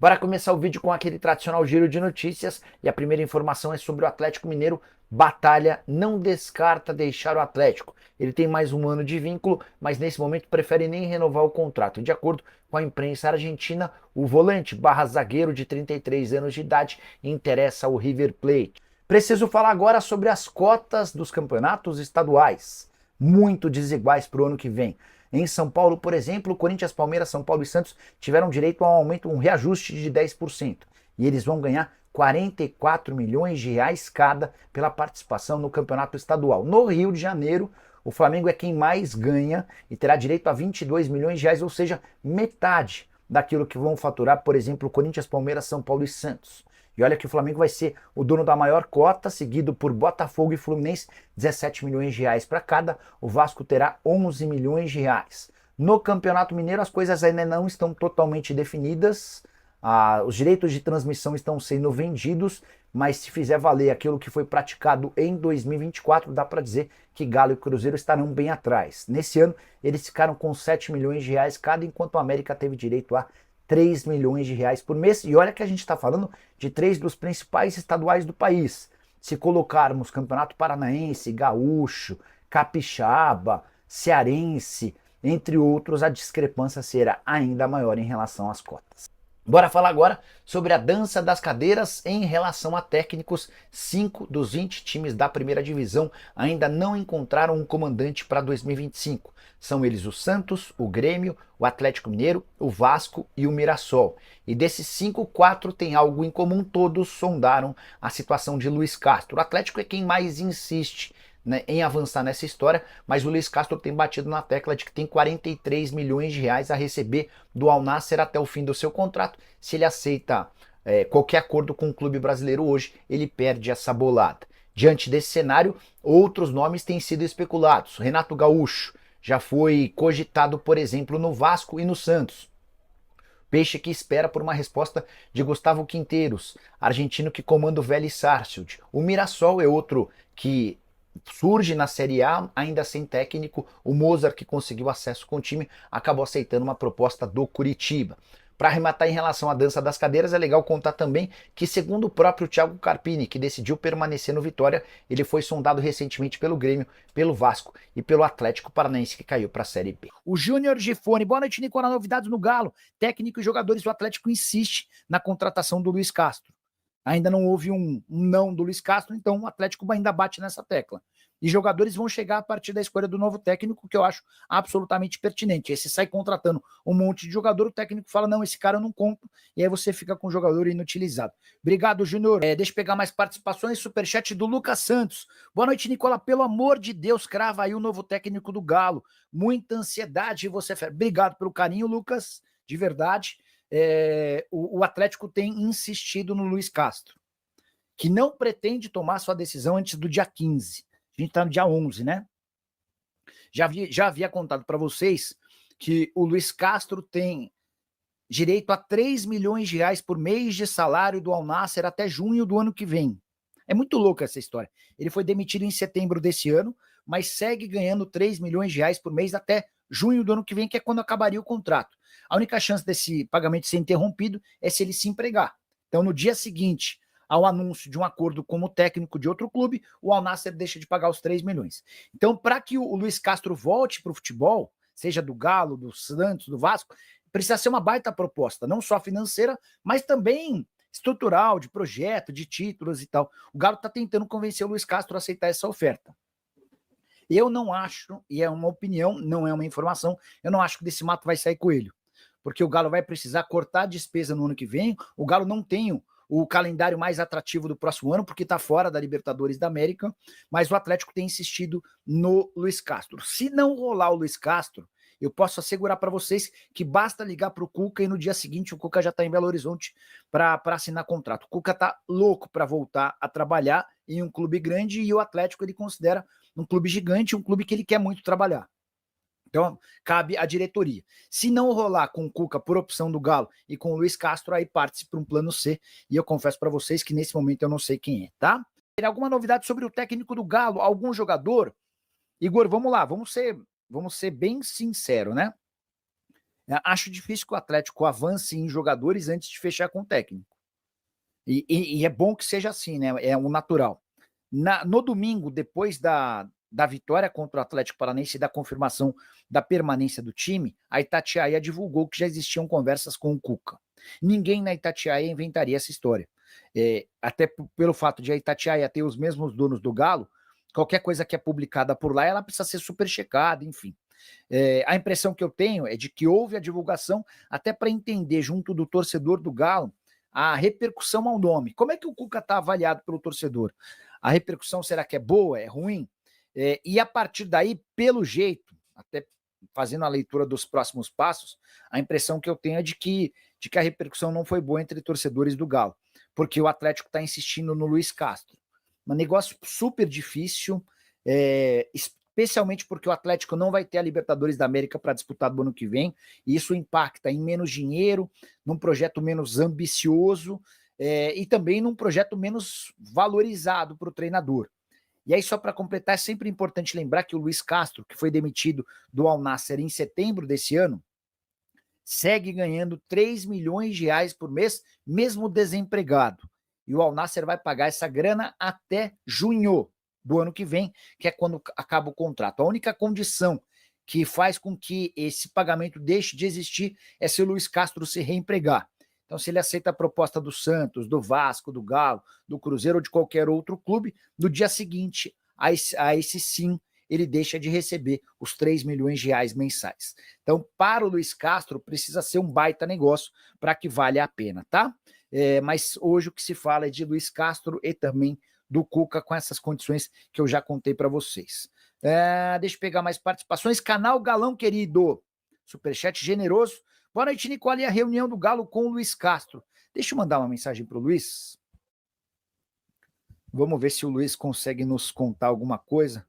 Bora começar o vídeo com aquele tradicional giro de notícias e a primeira informação é sobre o Atlético Mineiro. Batalha não descarta deixar o Atlético. Ele tem mais um ano de vínculo, mas nesse momento prefere nem renovar o contrato. De acordo com a imprensa argentina, o volante barra zagueiro de 33 anos de idade interessa ao River Plate. Preciso falar agora sobre as cotas dos campeonatos estaduais, muito desiguais para o ano que vem. Em São Paulo, por exemplo, Corinthians, Palmeiras, São Paulo e Santos tiveram direito a um aumento, um reajuste de 10%. E eles vão ganhar 44 milhões de reais cada pela participação no campeonato estadual. No Rio de Janeiro, o Flamengo é quem mais ganha e terá direito a 22 milhões de reais, ou seja, metade daquilo que vão faturar, por exemplo, Corinthians, Palmeiras, São Paulo e Santos. E olha que o Flamengo vai ser o dono da maior cota, seguido por Botafogo e Fluminense, 17 milhões de reais para cada. O Vasco terá 11 milhões de reais. No Campeonato Mineiro as coisas ainda não estão totalmente definidas. Os direitos de transmissão estão sendo vendidos, mas se fizer valer aquilo que foi praticado em 2024, dá para dizer que Galo e Cruzeiro estarão bem atrás. Nesse ano, eles ficaram com 7 milhões de reais cada, enquanto o América teve direito a 3 milhões de reais por mês. E olha que a gente está falando de três dos principais estaduais do país. Se colocarmos Campeonato Paranaense, Gaúcho, Capixaba, Cearense, entre outros, a discrepância será ainda maior em relação às cotas. Bora falar agora sobre a dança das cadeiras em relação a técnicos. 5 dos 20 times da primeira divisão ainda não encontraram um comandante para 2025. São eles o Santos, o Grêmio, o Atlético Mineiro, o Vasco e o Mirassol. E desses 5, 4 têm algo em comum, todos sondaram a situação de Luiz Castro. O Atlético é quem mais insiste, né, em avançar nessa história, mas o Luiz Castro tem batido na tecla de que tem 43 milhões de reais a receber do Al Nassr até o fim do seu contrato. Se ele aceita qualquer acordo com o clube brasileiro hoje, ele perde essa bolada. Diante desse cenário, outros nomes têm sido especulados. Renato Gaúcho já foi cogitado, por exemplo, no Vasco e no Santos. Peixe que espera por uma resposta de Gustavo Quinteiros, argentino que comanda o Vélez Sarsfield. O Mirassol é outro que surge na Série A, ainda sem técnico. O Mozart, que conseguiu acesso com o time, acabou aceitando uma proposta do Curitiba. Para arrematar em relação à dança das cadeiras, é legal contar também que, segundo o próprio Thiago Carpini, que decidiu permanecer no Vitória, ele foi sondado recentemente pelo Grêmio, pelo Vasco e pelo Atlético Paranaense, que caiu para a Série B. O Júnior Gifone, boa noite, Nicola. Novidades no Galo. Técnico e jogadores do Atlético insiste na contratação do Luiz Castro. Ainda não houve um não do Luiz Castro, então o Atlético ainda bate nessa tecla. E jogadores vão chegar a partir da escolha do novo técnico, que eu acho absolutamente pertinente. Aí você sai contratando um monte de jogador, o técnico fala, não, esse cara eu não compro, e aí você fica com o jogador inutilizado. Obrigado, Júnior. Deixa eu pegar mais participações. Superchat do Lucas Santos. Boa noite, Nicola. Pelo amor de Deus, crava aí o novo técnico do Galo. Muita ansiedade e você... Obrigado pelo carinho, Lucas, de verdade. O Atlético tem insistido no Luiz Castro, que não pretende tomar sua decisão antes do dia 15. A gente está no dia 11, né? Já havia contado para vocês que o Luiz Castro tem direito a 3 milhões de reais por mês de salário do Al Nassr até junho do ano que vem. É muito louca essa história. Ele foi demitido em setembro desse ano, mas segue ganhando 3 milhões de reais por mês até junho do ano que vem, que é quando acabaria o contrato. A única chance desse pagamento ser interrompido é se ele se empregar. Então, no dia seguinte ao anúncio de um acordo como técnico de outro clube, o Al Nassr deixa de pagar os 3 milhões. Então, para que o Luiz Castro volte para o futebol, seja do Galo, do Santos, do Vasco, precisa ser uma baita proposta, não só financeira, mas também estrutural, de projeto, de títulos e tal. O Galo está tentando convencer o Luiz Castro a aceitar essa oferta. Eu não acho, e é uma opinião, não é uma informação, eu não acho que desse mato vai sair coelho, porque o Galo vai precisar cortar a despesa no ano que vem. O Galo não tem o calendário mais atrativo do próximo ano, porque está fora da Libertadores da América, mas o Atlético tem insistido no Luiz Castro. Se não rolar o Luiz Castro, eu posso assegurar para vocês que basta ligar para o Cuca e no dia seguinte o Cuca já está em Belo Horizonte para assinar contrato. O Cuca está louco para voltar a trabalhar em um clube grande e o Atlético ele considera um clube gigante, um clube que ele quer muito trabalhar. Então, cabe à diretoria. Se não rolar com o Cuca por opção do Galo e com o Luiz Castro, aí parte-se para um plano C. E eu confesso para vocês que nesse momento eu não sei quem é, tá? Tem alguma novidade sobre o técnico do Galo? Algum jogador? Igor, vamos lá, vamos ser bem sinceros, né? Acho difícil que o Atlético avance em jogadores antes de fechar com o técnico. E é bom que seja assim, né? É o natural. No domingo, depois da vitória contra o Atlético Paranaense e da confirmação da permanência do time, a Itatiaia divulgou que já existiam conversas com o Cuca. Ninguém na Itatiaia inventaria essa história. Até pelo fato de a Itatiaia ter os mesmos donos do Galo, qualquer coisa que é publicada por lá, ela precisa ser super checada, enfim. A impressão que eu tenho é de que houve a divulgação até para entender junto do torcedor do Galo a repercussão ao nome. Como é que o Cuca está avaliado pelo torcedor? A repercussão será que é boa, é ruim? E a partir daí, pelo jeito, até fazendo a leitura dos próximos passos, a impressão que eu tenho é de que a repercussão não foi boa entre torcedores do Galo, porque o Atlético está insistindo no Luiz Castro. Um negócio super difícil, especialmente porque o Atlético não vai ter a Libertadores da América para disputar do ano que vem, e isso impacta em menos dinheiro, num projeto menos ambicioso, e também num projeto menos valorizado para o treinador. E aí, só para completar, é sempre importante lembrar que o Luiz Castro, que foi demitido do Al Nassr em setembro desse ano, segue ganhando 3 milhões de reais por mês, mesmo desempregado. E o Al Nassr vai pagar essa grana até junho do ano que vem, que é quando acaba o contrato. A única condição que faz com que esse pagamento deixe de existir é se o Luiz Castro se reempregar. Então, se ele aceita a proposta do Santos, do Vasco, do Galo, do Cruzeiro ou de qualquer outro clube, no dia seguinte, a esse sim, ele deixa de receber os 3 milhões de reais mensais. Então, para o Luiz Castro, precisa ser um baita negócio para que valha a pena, tá? Mas hoje o que se fala é de Luiz Castro e também do Cuca com essas condições que eu já contei para vocês. Deixa eu pegar mais participações. Canal Galão Querido, superchat generoso. Boa noite, Nicole. E a reunião do Galo com o Luiz Castro. Deixa eu mandar uma mensagem para o Luiz. Vamos ver se o Luiz consegue nos contar alguma coisa.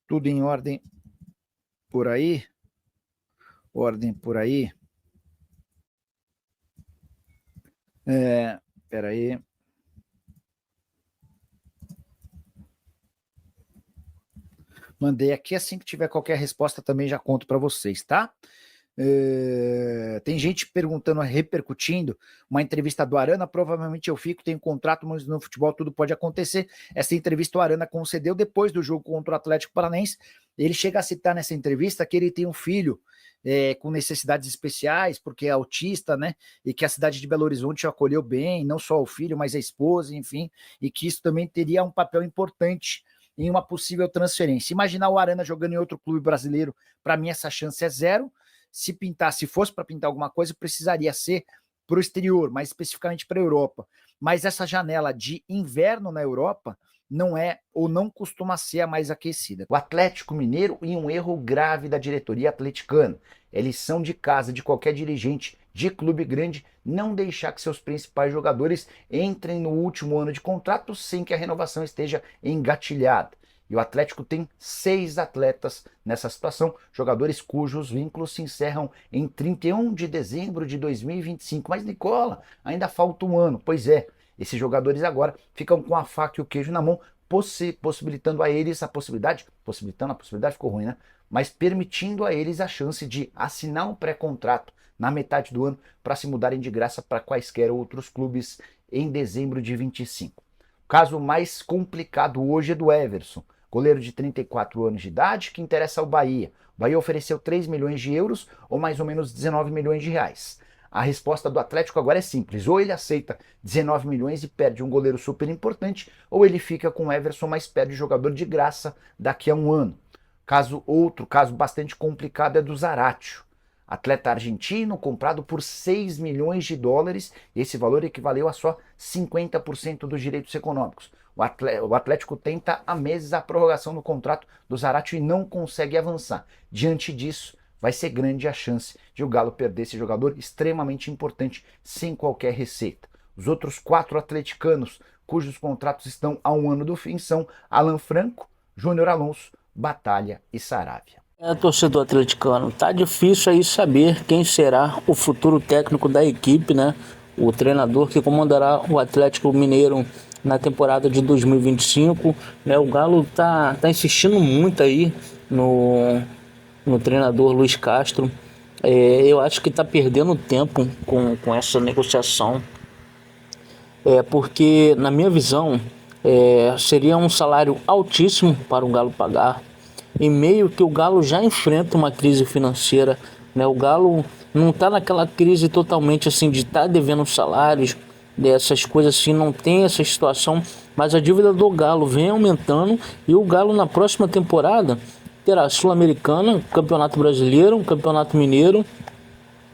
Tudo em ordem por aí? Ordem por aí? Espera aí. Mandei aqui, assim que tiver qualquer resposta também já conto para vocês, tá? Tem gente perguntando, repercutindo, uma entrevista do Arana, provavelmente eu fico, tenho contrato, mas no futebol tudo pode acontecer. Essa entrevista o Arana concedeu depois do jogo contra o Atlético Paranaense. Ele chega a citar nessa entrevista que ele tem um filho com necessidades especiais, porque é autista, né? E que a cidade de Belo Horizonte o acolheu bem, não só o filho, mas a esposa, enfim, e que isso também teria um papel importante em uma possível transferência. Imaginar o Arana jogando em outro clube brasileiro, para mim essa chance é zero. Se fosse para pintar alguma coisa, precisaria ser para o exterior, mais especificamente para a Europa. Mas essa janela de inverno na Europa não é ou não costuma ser a mais aquecida. O Atlético Mineiro e um erro grave da diretoria atleticana. É lição de casa de qualquer dirigente de clube grande não deixar que seus principais jogadores entrem no último ano de contrato sem que a renovação esteja engatilhada. E o Atlético tem 6 atletas nessa situação, jogadores cujos vínculos se encerram em 31 de dezembro de 2025. Mas, Nicola, ainda falta um ano. Pois é, esses jogadores agora ficam com a faca e o queijo na mão, possibilitando a eles a possibilidade ficou ruim, né? Mas permitindo a eles a chance de assinar um pré-contrato na metade do ano para se mudarem de graça para quaisquer outros clubes em dezembro de 25. O caso mais complicado hoje é do Everson, goleiro de 34 anos de idade, que interessa ao Bahia. O Bahia ofereceu 3 milhões de euros, ou mais ou menos 19 milhões de reais. A resposta do Atlético agora é simples, ou ele aceita 19 milhões e perde um goleiro super importante, ou ele fica com o Everson, mas perde o jogador de graça daqui a um ano. Outro caso bastante complicado é do Zaratio, atleta argentino comprado por 6 milhões de dólares, esse valor equivaleu a só 50% dos direitos econômicos. O Atlético tenta há meses a prorrogação do contrato do Zaratio e não consegue avançar. Diante disso, vai ser grande a chance de o Galo perder esse jogador extremamente importante, sem qualquer receita. Os outros 4 atleticanos, cujos contratos estão a um ano do fim, são Alan Franco, Júnior Alonso, Batalha e Saravia. Torcedor atleticano, tá difícil aí saber quem será o futuro técnico da equipe, né? O treinador que comandará o Atlético Mineiro na temporada de 2025, né? O Galo tá insistindo muito aí no treinador Luiz Castro. Eu acho que está perdendo tempo com essa negociação, porque, na minha visão, seria um salário altíssimo para o Galo pagar, em meio que o Galo já enfrenta uma crise financeira, né? O Galo não está naquela crise totalmente assim de estar devendo salários, dessas coisas assim, não tem essa situação, mas a dívida do Galo vem aumentando e o Galo na próxima temporada terá Sul-Americana, Campeonato Brasileiro, Campeonato Mineiro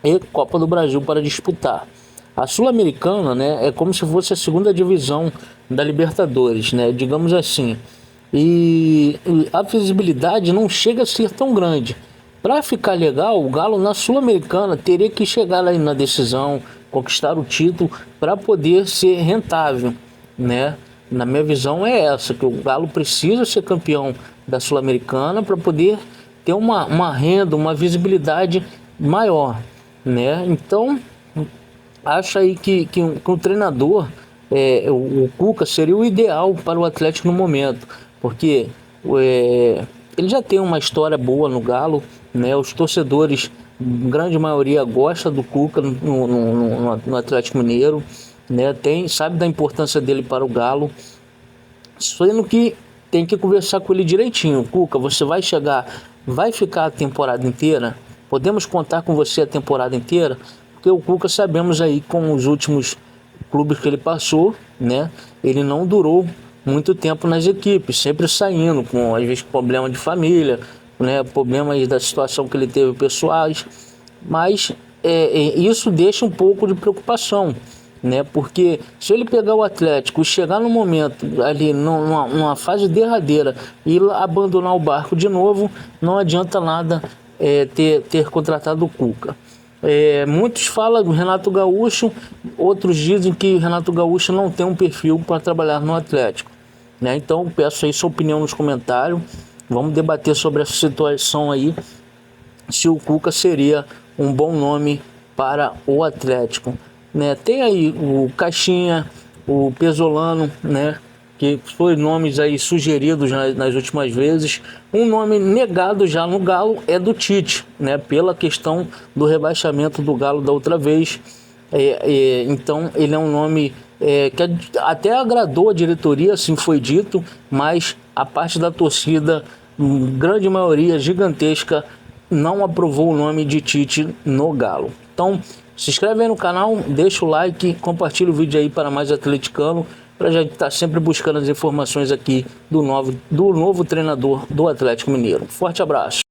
e Copa do Brasil para disputar. A Sul-Americana, né, é como se fosse a segunda divisão da Libertadores, né, digamos assim. E a visibilidade não chega a ser tão grande. Para ficar legal, o Galo na Sul-Americana teria que chegar lá na decisão, conquistar o título para poder ser rentável, né? Na minha visão é essa, que o Galo precisa ser campeão da Sul-Americana para poder ter uma renda, uma visibilidade maior, né? Então, acho aí que o treinador, o Cuca, seria o ideal para o Atlético no momento, porque ele já tem uma história boa no Galo, né? Os torcedores, grande maioria, gosta do Cuca no Atlético Mineiro, né? Sabe da importância dele para o Galo, sendo que tem que conversar com ele direitinho. Cuca, você vai ficar a temporada inteira? Podemos contar com você a temporada inteira? Porque o Cuca, sabemos aí, com os últimos clubes que ele passou, né, ele não durou muito tempo nas equipes, sempre saindo, com às vezes problema de família, né, problemas da situação que ele teve pessoais, mas isso deixa um pouco de preocupação, né, porque se ele pegar o Atlético e chegar no momento ali numa fase derradeira e abandonar o barco de novo, não adianta nada ter contratado o Cuca. Muitos falam do Renato Gaúcho, outros dizem que Renato Gaúcho não tem um perfil para trabalhar no Atlético, né? Então peço aí sua opinião nos comentários, vamos debater sobre essa situação aí, se o Cuca seria um bom nome para o Atlético, né? Tem aí o Caixinha, o Pesolano, né, que foi nomes aí sugeridos nas últimas vezes. Um nome negado já no Galo é do Tite, né, pela questão do rebaixamento do Galo da outra vez. Então ele é um nome que até agradou a diretoria, assim foi dito, mas a parte da torcida, grande maioria gigantesca, não aprovou o nome de Tite no Galo. Então se inscreve aí no canal, deixa o like, compartilha o vídeo aí para mais atleticano, para a gente estar sempre buscando as informações aqui do novo treinador do Atlético Mineiro. Forte abraço!